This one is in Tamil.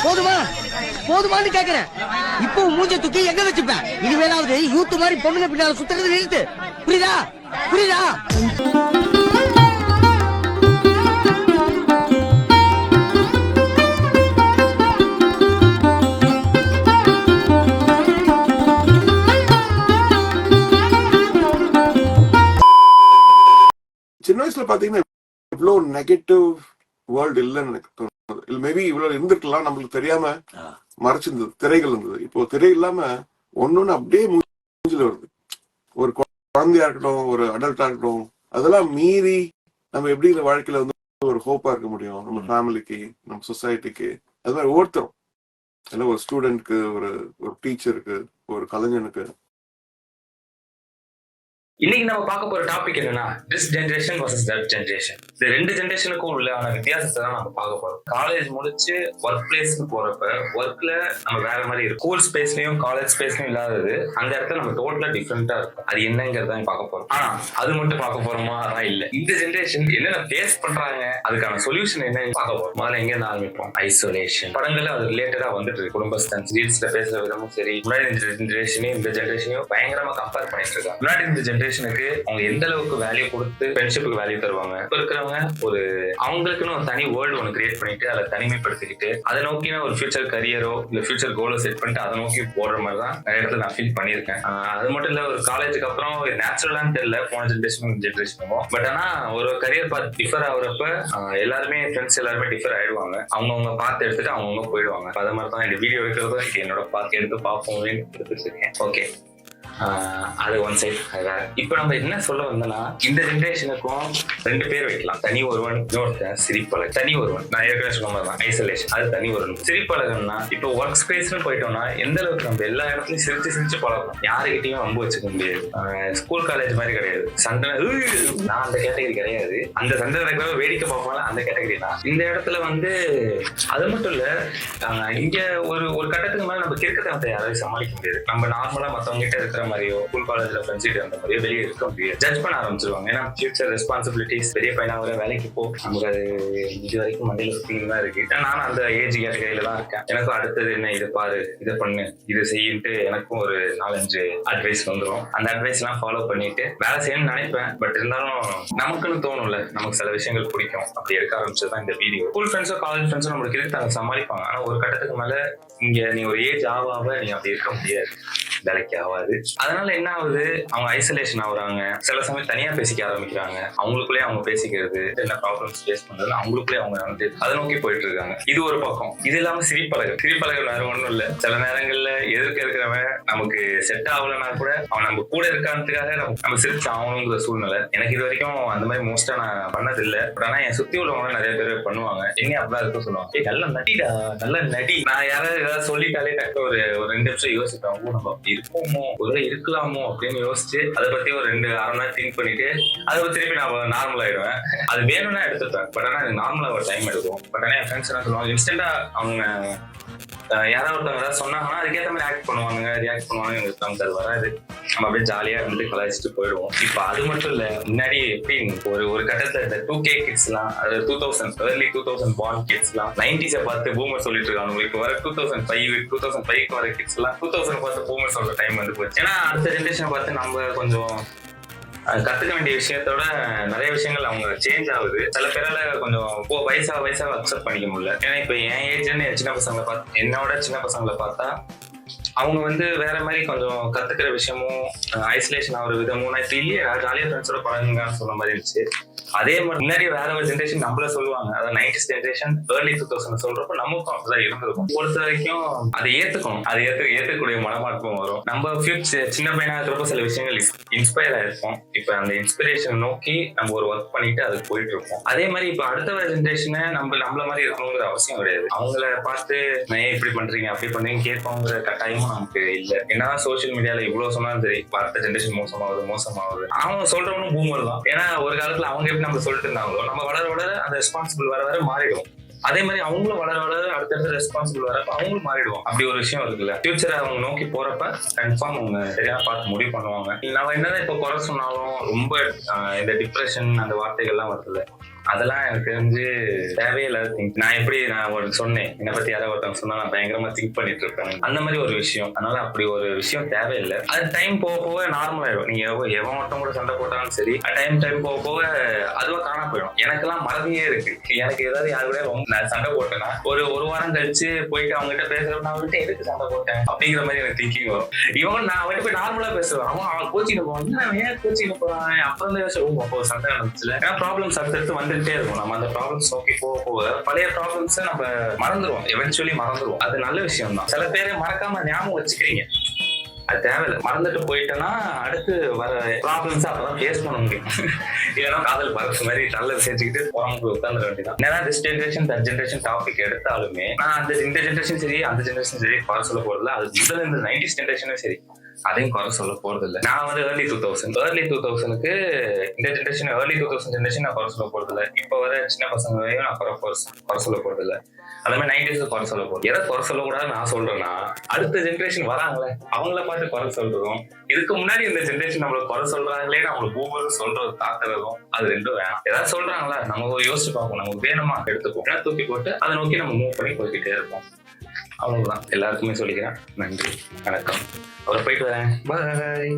போதுமா போதுமான்னு கேக்குறேன். இப்போ மூஞ்ச தூக்கி எங்க வச்சுப்பேன்? இனிமேலாவது யூத் மாதிரி பொண்ணுங்க பின்னால சுத்துறது நிறுத்து. புரியுதா புரியுதா? சின்ன வயசுல பாத்தீங்கன்னா இவ்வளவு நெகட்டிவ் வேர்ல்டு இல்லைன்னு எனக்கு தோணுது. இல்ல மேபி இவ்வளவு இருந்திருக்கலாம், நம்மளுக்கு தெரியாம மறைச்சிருந்தது. திரைகள் இருந்தது. இப்போ திரை இல்லாம ஒன்னொன்னு அப்படியே மூஞ்சில வருது. ஒரு குழந்தையா இருக்கட்டும், ஒரு அடல்ட்டா இருக்கட்டும், அதெல்லாம் மீறி நம்ம எப்படி இந்த வாழ்க்கையில வந்து ஒரு ஹோப்பா இருக்க முடியும் நம்ம ஃபேமிலிக்கு, நம்ம சொசைட்டிக்கு. அது மாதிரி ஒவ்வொருத்தரும் இல்ல, ஒரு ஸ்டூடெண்ட்க்கு, ஒரு டீச்சருக்கு, ஒரு கலைஞனுக்கு. இன்னைக்கு நம்ம பார்க்க போற டாபிக் என்னன்னா this generation versus that generation. இந்த ரெண்டு ஜென்ரேஷனுக்கும் உள்ளான வித்தியாசத்தை தான் நம்ம பார்க்க போறோம். காலேஜ் முடிச்சு ஒர்க் பிளேஸ்க்கு போறப்ப ஒர்க்ல நம்ம வேற மாதிரி இருக்கும். ஸ்கூல் ஸ்பேஸ்லயும் காலேஜ் ஸ்பேஸ்லயும் இல்லாதது அந்த இடத்துல நம்ம டோட்டலா டிஃப்ரெண்டா இருக்கும். அது என்னங்கிறத பார்க்க போறோம். ஆனா அது மட்டும் பார்க்க போறோமா இல்ல, இந்த ஜென்ரேஷன் என்னென்ன ஃபேஸ் பண்றாங்க, அதுக்கான சொல்யூஷன் என்னன்னு பார்க்க போறோம். முதல்ல எங்க இருந்து ஆரம்பிப்போம்? ஐசோலேஷன். படங்கள்ல அது ரிலேட்டடா வந்துட்டு இருக்கு. குடும்பஸ்தான் ரீல்ஸ்ல பேசுற விதமும் சரி, முன்னாடி இந்த ஜென்ரேஷனையும் இந்த ஜென்ரேஷனையும் பயங்கரமா கம்பேர் பண்ணிட்டு இருக்காங்க. முன்னாடி இந்த ஜென்ரேஷனுக்கு அவங்க எந்த அளவுக்கு வேல்யூ கொடுத்து ஃப்ரெண்ட்ஷிப்புக்கு வேல்யூ தருவாங்க. இப்ப இருக்கிறவங்க ஒரு அவங்களுக்குன்னு ஒரு தனி வேர்ல்டு ஒன்று கிரியேட் பண்ணிட்டு அதை தனிமைப்படுத்திக்கிட்டு அதை நோக்கின ஒரு ஃபியூச்சர் கரியரோ இல்ல ஃபியூச்சர் கோலோ செட் பண்ணிட்டு அதை நோக்கி போடுற மாதிரி தான் நிறைய இடத்துல நான் ஃபீல் பண்ணியிருக்கேன். அது மட்டும் இல்ல, ஒரு காலேஜுக்கு அப்புறம் நேச்சுரலான்னு தெரியல போன ஜென்ரேஷனும். பட் ஆனா ஒரு கரியர் பார்த்து டிஃபர் ஆகுறப்ப எல்லாருமே ஃப்ரெண்ட்ஸ் எல்லாருமே டிஃபர் ஆயிடுவாங்க. அவங்கவுங்க பார்த்து எடுத்துட்டு அவங்கவுங்க போயிடுவாங்க. அது மாதிரி தான் இந்த வீடியோ எடுக்கிறதும் என்னோட பார்த்து எடுத்து பார்ப்போம் எடுத்துருக்கேன். ஓகே, அது ஒன் சைட். இப்ப நம்ம என்ன சொல்ல வந்தோம்னா, இந்த ஜென்ரேஷனுக்கும் ரெண்டு பேர் வைக்கலாம். தனி ஒருவன், இன்னொருத்தன் சிரிப்பழகன். தனி ஒருவன் நான் ஏற்கனவே சொன்ன மாதிரி தான் ஐசோலேஷன். அது தனி ஒருவன். சிரிப்பழகன்னா இப்போ ஒர்க் ஸ்பேஸ்னு போயிட்டோம்னா எந்த அளவுக்கு நம்ம எல்லா இடத்துலயும் சிரிச்சு பழகணும். யாருக்கிட்டையும் அம்பு வச்சுக்க முடியாது. ஸ்கூல் காலேஜ் மாதிரி கிடையாது. சண்டை நான் அந்த கேட்டகரி கிடையாது. அந்த சண்டை நடக்கிறத வேடிக்கை பார்ப்போம்ல, அந்த கேட்டகரி தான். இந்த இடத்துல வந்து அது மட்டும் இல்ல, இங்க ஒரு கட்டத்துக்கு மேல நம்ம கிறுக்கத்தை யாராவது சமாளிக்க முடியாது. நம்ம நார்மலா மத்தவங்க கிட்ட இருக்கிற மாதிரியோ ஸ்கூல் காலேஜ்ல ஃப்ரெண்ட்ஸ் அந்த மாதிரியோ வெளியே இருக்க முடியாது. ஜட்ஜ் பண்ண ஆரம்பிச்சிருவாங்க. ஏன்னா ஃபியூச்சர் ரெஸ்பான்சிபிலிட்டிஸ், பெரிய பையனா வர வேலைக்கு போ, நமக்கு அது இது வரைக்கும் மண்டையில சுத்தின்னு தான் இருக்கு. நானும் அந்த ஏஜ் கேட்டகரியில தான் இருக்கேன். எனக்கும் அடுத்தது என்ன, இதை பாரு, இதை பண்ணு, இதை செய்யிட்டு எனக்கும் ஒரு 4-5 அட்வைஸ் வந்துடும். அந்த அட்வைஸ் எல்லாம் ஃபாலோ பண்ணிட்டு வேலை செய்யணும்னு நினைப்பேன். பட் இருந்தாலும் நமக்குன்னு தோணும்ல, நமக்கு சில விஷயங்கள் பிடிக்கும். அப்படி எடுக்க ஆரம்பிச்சதுதான் இந்த வீடியோ. ஸ்கூல் ஃப்ரெண்ட்ஸோ காலேஜ் ஃப்ரெண்ட்ஸோ நம்மளுக்கு இருக்கு, அதை சமாளிப்பாங்க. ஆனா ஒரு கட்டத்துக்கு மேல இங்க நீ ஒரு ஏஜ் ஆவாவ நீ அப்படி இருக்க முடியாது, வேலைக்கு ஆகாது. அதனால என்ன ஆகுது, அவங்க ஐசோலேஷன் ஆகுறாங்க. சில சமயம் தனியா பேசிக்க ஆரம்பிக்கிறாங்க. அவங்களுக்குள்ளே அவங்க பேசிக்கிறது, என்ன ப்ராப்ளம்ஸ் ஃபேஸ் பண்றது அவங்களுக்குள்ளே அவங்க வந்து அதை நோக்கி போயிட்டு இருக்காங்க. இது ஒரு பக்கம். இது இல்லாம சிரிப்பழகன் வேற ஒண்ணும் இல்ல. சில நேரங்கள்ல எதிர்க்க இருக்கிறவன் நமக்கு செட் ஆகலன்னா கூட அவன் நம்ம கூட இருக்கான்றதுக்காக நம்ம சிரிச்சு ஆகணுங்கிற சூழ்நிலை. எனக்கு இது வரைக்கும் அந்த மாதிரி மோஸ்டா நான் பண்ணது இல்லை. பட் ஆனா என் சுத்தி உள்ளவங்க நிறைய பேர் பண்ணுவாங்க. என்ன அப்படிதான் இருக்க சொல்லுவாங்க, நல்ல நடிடா, நல்ல நடி. நான் யாராவது ஏதாவது சொல்லிட்டாலே டக்கு ஒரு 2 நிமிஷம் யோசிப்பேன், நம்ம அப்படி இருப்போமோ, ஒரு இருக்கலாமோ அப்படின்னு யோசிச்சு அதை பத்தி ஒரு 2 அரை மணி நேரம் திங்க் பண்ணிட்டு அதை திருப்பி நான் நார்மல் ஆயிடுவேன். அது வேணும்னா எடுத்துப்பேன். பட் ஆனா எனக்கு நார்மலா ஒரு டைம் எடுக்கும். பட் ஆனா என் ஃப்ரெண்ட்ஸ் என்ன சொல்லுவாங்க, இன்ஸ்டன்டா அவங்க யாராவது ஒருத்தவங்க ஏதாவது சொன்னாங்கன்னா அதுக்கேற்ற மாதிரி ரியாக்ட் பண்ணுவாங்க. எங்களுக்கு நமக்கு அது வராது. நம்ம அப்படியே ஜாலியா இருந்து கலாய்ச்சிட்டு போயிடுவோம். இப்ப அது மட்டும் இல்ல, முன்னாடி எப்படி ஒரு கட்டத்துல இந்த 2K கிட்ஸ் எல்லாம், அதாவது 2000 born கிட்ஸ் எல்லாம் 90s பார்த்து பூமர் சொல்லிட்டு இருக்காங்க. இப்ப வர 2005 வர கிட்ஸ் எல்லாம் 2000 பார்த்து பூமர் சொல்ற டைம் வந்து போச்சு. ஏன்னா அடுத்த ஜென்ரேஷனை பார்த்து நம்ம கொஞ்சம் கத்துக்க வேண்டிய விஷயத்தோட நிறைய விஷயங்கள் அவங்க சேஞ்ச் ஆகுது. சில பேரால கொஞ்சம் வயசா அக்செப்ட் பண்ணிக்க முடியல. ஏன்னா இப்ப என் ஏஜ்னு சின்ன பசங்களை பார்த்தா, என்னோட சின்ன பசங்களை பார்த்தா அவங்க வந்து வேற மாதிரி கொஞ்சம் கத்துக்கிற விஷயமும் ஐசோலேஷன் ஆகிற விதமும் நான் இப்ப இல்லையே ஜாலியா ஃப்ரெண்ட்ஸோட பழகுங்கன்னு சொன்ன மாதிரி இருந்துச்சு. அதே மாதிரி முன்னாடி வேற ஒரு ஜென்ரேஷன் நம்மள சொல்லுவாங்க, அதாவது 90s ஜென்ரேஷன் early 2000 சொல்றப்ப நமக்கும் அப்படிதான் இருந்திருக்கும். பொறுத்த வரைக்கும் அதை ஏத்துக்கணும். அதை ஏத்துக்கூடிய மனமாற்றம் வரும். நம்ம ஃபியூச்சர் சின்ன பையனா இருக்கிறப்ப சில விஷயங்கள் இன்ஸ்பயர் ஆயிருப்போம். இப்ப அந்த இன்ஸ்பிரேஷன் நோக்கி நம்ம ஒரு ஒர்க் பண்ணிட்டு அது போயிட்டு இருக்கோம். அதே மாதிரி இப்ப அடுத்த வர ஜென்ரேஷனை நம்மள மாதிரி இருக்கணுங்கிற அவசியம் கிடையாது. அவங்கள பார்த்து நான் ஏன் இப்படி பண்றீங்க அப்படி பண்றீங்க கேட்போங்கிற கட்டாயமும் நமக்கு இல்ல. ஏன்னா சோசியல் மீடியால இவ்வளவு சொன்னாலும் சரி, அடுத்த ஜென்ரேஷன் மோசமாகுது. அவங்க சொல்றவனும் பூமர் தான். ஏன்னா ஒரு காலத்துல அவங்க நம்ம சொல்லிட்டு இருந்தாங்களோ, நம்ம வளர அந்த ரெஸ்பான்சிபிள் வர மாறிடும். அதே மாதிரி அவங்களும் வளர அடுத்தடுத்த ரெஸ்பான்சிபிள் வரப்ப அவங்களும் மாறிடுவோம். அப்படி ஒரு விஷயம் இருக்குல்ல, ஃபியூச்சரை அவங்க நோக்கி போறப்ப கன்ஃபார்ம் அவங்க சரியா பார்த்து முடிவு பண்ணுவாங்க. நம்ம என்னதான் இப்ப குறை சொன்னாலும் ரொம்ப இந்த டிப்ரெஷன் அந்த வார்த்தைகள்லாம் வருதுல்ல, அதெல்லாம் எனக்கு வந்து தேவையில்லாத திங்க். நான் ஒரு சொன்னேன், என்னை பத்தி யாராவது ஒருத்தவங்க சொன்னா நான் பயங்கரமா திங்க் பண்ணிட்டு இருப்பேன், அந்த மாதிரி ஒரு விஷயம். அதனால அப்படி ஒரு விஷயம் தேவையில்லை. அது டைம் போக போக நார்மல் ஆயிடும். நீங்க எவன் ஒருத்தவங்க கூட சண்டை போட்டாலும் சரி, டைம் போக போக அதுவா காண போயிடும். எனக்கெல்லாம் மறதியே இருக்கு. எனக்கு ஏதாவது யாரு கூட நான் சண்டை போட்டேன்னா ஒரு வாரம் கழிச்சு போயிட்டு அவங்க கிட்ட பேசுறேன், நான் அவங்ககிட்ட எதுக்கு சண்டை போட்டேன் அப்படிங்கிற மாதிரி எனக்கு திங்கிங் வரும். இவங்க நான் அவன்கிட்ட போய் நார்மலா பேசுவேன், அவன் கோச்சிங்க போவான், ஏன் கோச்சிங்க போறான், அப்புறம் தான் யோசிச்சு அப்போ சண்டை நடந்துச்சுல. ஏன்னா ப்ராப்ளம்ஸ் அடுத்தடுத்து வந்துட்டே இருக்கும். நம்ம அந்த ப்ராப்ளம்ஸ் நோக்கி போக போக பழைய ப்ராப்ளம்ஸை நம்ம மறந்துடுவோம், எவென்ச்சுவலி மறந்துடுவோம். அது நல்ல விஷயம் தான். சில பேரை மறக்காம ஞாபகம் வச்சுக்கிறீங்க, அது தேவையில்லை. மறந்துட்டு போயிட்டோன்னா அடுத்து வர ப்ராப்ளம்ஸ் அப்பதான் ஃபேஸ் பண்ண முடியும். இல்லைன்னா காதல் பறக்க மாதிரி நல்லது செஞ்சுக்கிட்டு போறவங்க உட்காந்துட வேண்டியதான். ஏன்னா this generation that generation topic எடுத்தாலுமே நான் இந்த ஜென்ரேஷன் சரி அந்த ஜென்ரேஷன் சரி குறை சொல்ல போறதில்ல. அது முதல்ல இந்த 90s ஜென்ரேஷனும் சரி அதையும் குறை சொல்ல போறது இல்லை. நான் வந்து ஏர்லி 2000க்கு இந்த ஜென்ரேஷன் ஏர்லி 2000 ஜென்ரேஷன் நான் குறை சொல்ல போறது இல்லை. இப்போ வர சின்ன பசங்களையும் நான் குறை சொல்ல போறது இல்லை. அதே மாதிரி 90s குறை சொல்ல போறது. எதை குறை சொல்லக்கூடாதுன்னு நான் சொல்றேன்னா, அடுத்த ஜென்ரேஷன் வராங்களே அவங்கள பார்த்து குறை சொல்றதும், இதுக்கு முன்னாடி இந்த ஜென்ரேஷன் நம்மள குறை சொல்றாங்களே நம்மளுக்கு ஒவ்வொரு சொல்றது தாக்குறதும், அது ரெண்டும் வேணாம். ஏதாவது சொல்றாங்களா நம்ம யோசிச்சு பார்ப்போம், நமக்கு வேணுமா எடுத்துப்போம், தூக்கி போட்டு அதை நோக்கி நம்ம மூவ் பண்ணி போய்கிட்டே இருப்போம். அவ்வளவுதான். எல்லாருக்குமே சொல்லிக்கிறேன். நன்றி, வணக்கம். அப்புறம் போயிட்டு வரேன். பாய்.